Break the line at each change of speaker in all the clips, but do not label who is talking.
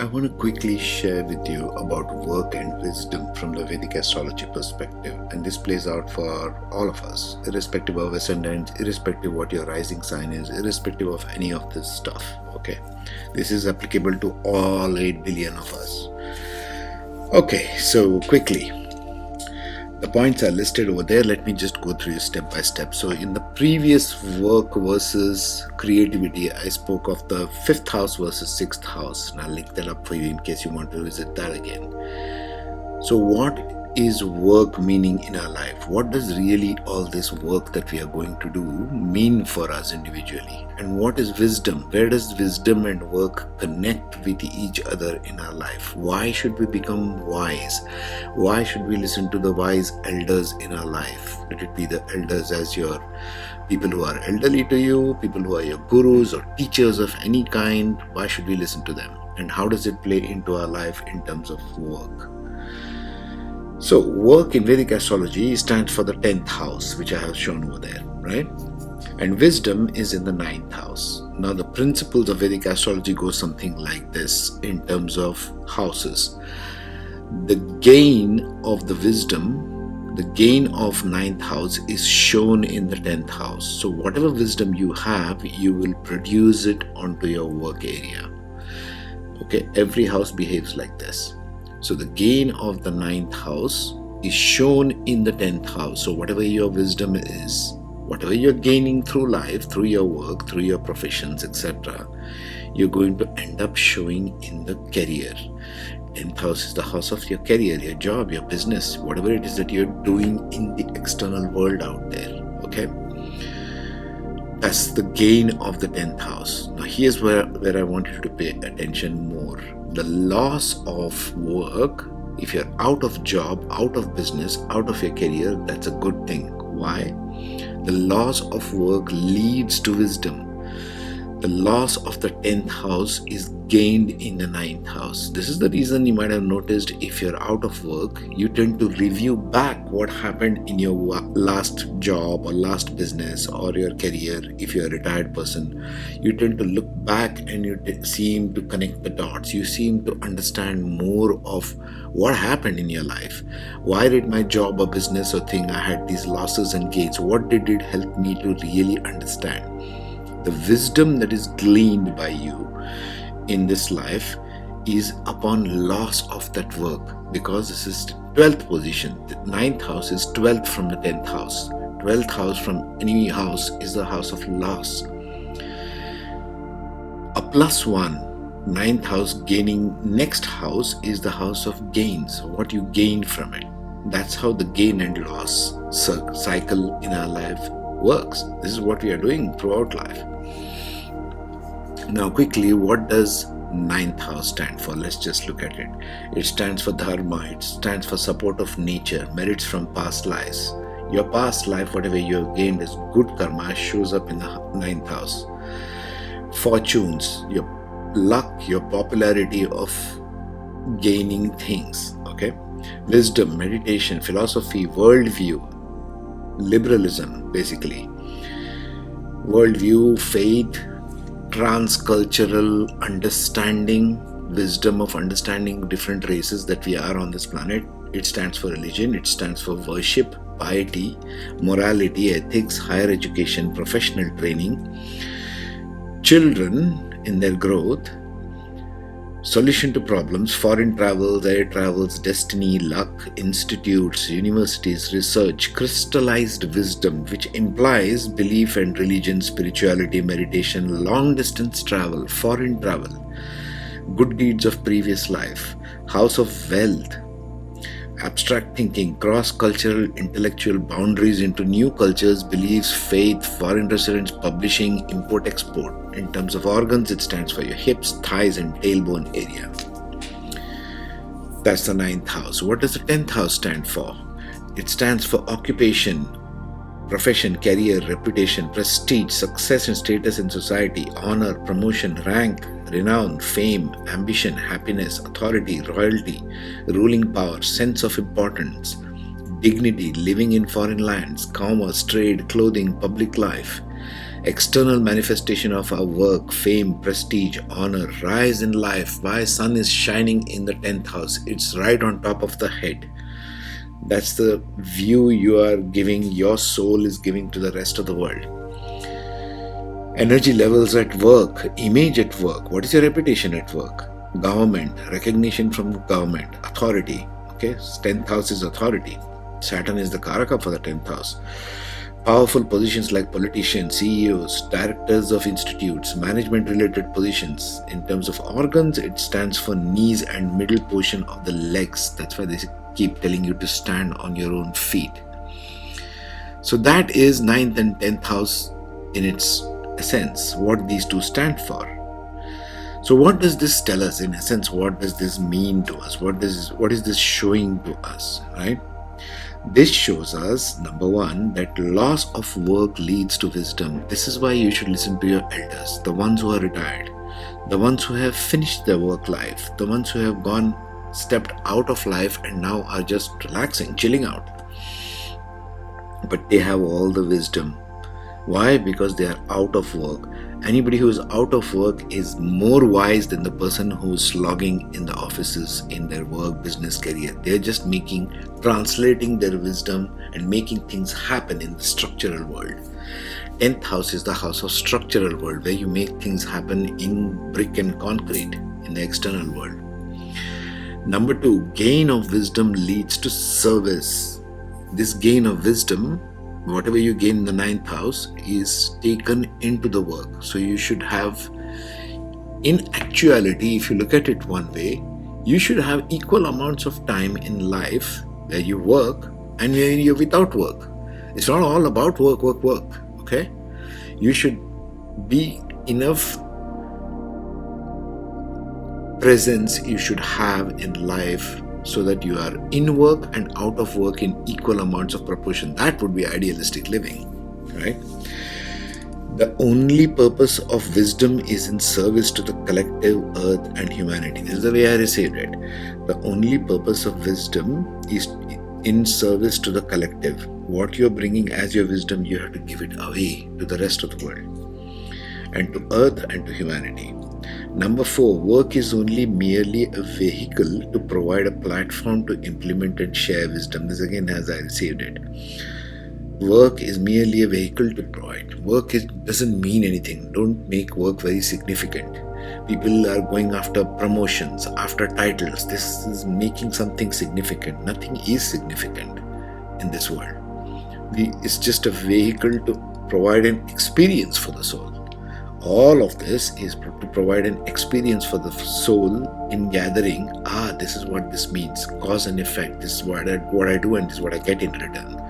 I want to quickly share with you about work and wisdom from the Vedic Astrology perspective. And this plays out for all of us, irrespective of ascendant, irrespective of what your rising sign is, irrespective of any of this stuff. Okay, this is applicable to all 8 billion of us. Okay, so quickly, the points are listed over there. Let me just go through it step by step. So in the previous work versus creativity, I spoke of the 5th house versus 6th house, and I'll link that up for you in case you want to visit that again. So what is work meaning in our life? What does really all this work that we are going to do mean for us individually? And what is wisdom? Where does wisdom and work connect with each other in our life? Why should we become wise? Why should we listen to the wise elders in our life? Let it be the elders as your people who are elderly to you, people who are your gurus or teachers of any kind. Why should we listen to them? And how does it play into our life in terms of work? So work in Vedic astrology stands for the 10th house, which I have shown over there, right? And wisdom is in the 9th house. Now the principles of Vedic astrology go something like this in terms of houses. The gain of the wisdom, the gain of 9th house is shown in the 10th house. So whatever wisdom you have, you will produce it onto your work area. Okay, every house behaves like this. So the gain of the 9th house is shown in the 10th house. So whatever your wisdom is, whatever you're gaining through life, through your work, through your professions, etc., you're going to end up showing in the career. 10th house is the house of your career, your job, your business, whatever it is that you're doing in the external world out there. Okay? That's the gain of the 10th house. Now here's where I want you to pay attention more. The loss of work, if you're out of job, out of business, out of your career, that's a good thing. Why? The loss of work leads to wisdom. The loss of the 10th house is gained in the 9th house. This is the reason you might have noticed if you're out of work, you tend to review back what happened in your last job or last business or your career. If you're a retired person, you tend to look back and you seem to connect the dots. You seem to understand more of what happened in your life. Why did my job or business or thing I had these losses and gains? What did it help me to really understand? The wisdom that is gleaned by you in this life is upon loss of that work, because this is 12th position. The 9th house is 12th from the 10th house. 12th house from any house is the house of loss. A +1, 9th house gaining next house is the house of gains, what you gain from it. That's how the gain and loss cycle in our life works. This is what we are doing throughout life. Now quickly, what does 9th house stand for? Let's just look at it. It stands for dharma. It stands for support of nature, merits from past lives. Your past life, whatever you have gained as good karma, shows up in the 9th house. Fortunes, your luck, your popularity of gaining things. Okay. Wisdom, meditation, philosophy, worldview, liberalism, basically. Worldview, faith, transcultural understanding, wisdom of understanding different races that we are on this planet. It stands for religion, it stands for worship, piety, morality, ethics, higher education, professional training, children in their growth, solution to problems, foreign travels, air travels, destiny, luck, institutes, universities, research, crystallized wisdom, which implies belief and religion, spirituality, meditation, long distance travel, foreign travel, good deeds of previous life, house of wealth, abstract thinking, cross-cultural intellectual boundaries into new cultures, beliefs, faith, foreign residence, publishing, import-export. In terms of organs, it stands for your hips, thighs, and tailbone area. That's the 9th house. What does the 10th house stand for? It stands for occupation, profession, career, reputation, prestige, success and status in society, honor, promotion, rank, renown, fame, ambition, happiness, authority, royalty, ruling power, sense of importance, dignity, living in foreign lands, commerce, trade, clothing, public life, external manifestation of our work, fame, prestige, honor, rise in life. Why? Sun is shining in the 10th house. It's right on top of the head. That's the view you are giving, your soul is giving to the rest of the world. Energy levels at work, image at work. What is your reputation at work? Government, recognition from government, authority. Okay, 10th house is authority. Saturn is the Karaka for the 10th house. Powerful positions like politicians, CEOs, directors of institutes, management related positions. In terms of organs, it stands for knees and middle portion of the legs. That's why they keep telling you to stand on your own feet. So that is 9th and 10th house in its essence, what these two stand for. So what does this tell us? In essence, what does this mean to us? What is this showing to us, right? This shows us, number one, that loss of work leads to wisdom. This is why you should listen to your elders, the ones who are retired, the ones who have finished their work life, the ones who have stepped out of life and now are just relaxing, chilling out. But they have all the wisdom. Why? Because they are out of work. Anybody who is out of work is more wise than the person who is slogging in the offices in their work, business, career. They're just translating their wisdom and making things happen in the structural world. 10th house is the house of structural world, where you make things happen in brick and concrete in the external world. Number two, gain of wisdom leads to service. This gain of wisdom, whatever you gain in the 9th house, is taken into the work. So you should have, in actuality, if you look at it one way, you should have equal amounts of time in life where you work and where you're without work. It's not all about work, okay? You should be enough presence you should have in life so that you are in work and out of work in equal amounts of proportion. That would be idealistic living, right? The only purpose of wisdom is in service to the collective, earth and humanity. This is the way I received it. The only purpose of wisdom is in service to the collective. What you're bringing as your wisdom, you have to give it away to the rest of the world and to earth and to humanity. Number 4, work is only merely a vehicle to provide a platform to implement and share wisdom. This again as I received it. Work is merely a vehicle to provide. Work doesn't mean anything. Don't make work very significant. People are going after promotions, after titles. This is making something significant. Nothing is significant in this world. It's just a vehicle to provide an experience for the soul. All of this is to provide an experience for the soul in gathering, this is what this means, cause and effect, this is what I do and this is what I get in return.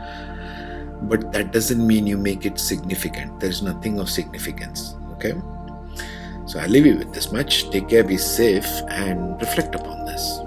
But that doesn't mean you make it significant. There's nothing of significance, okay? So I'll leave you with this much. Take care, be safe and reflect upon this.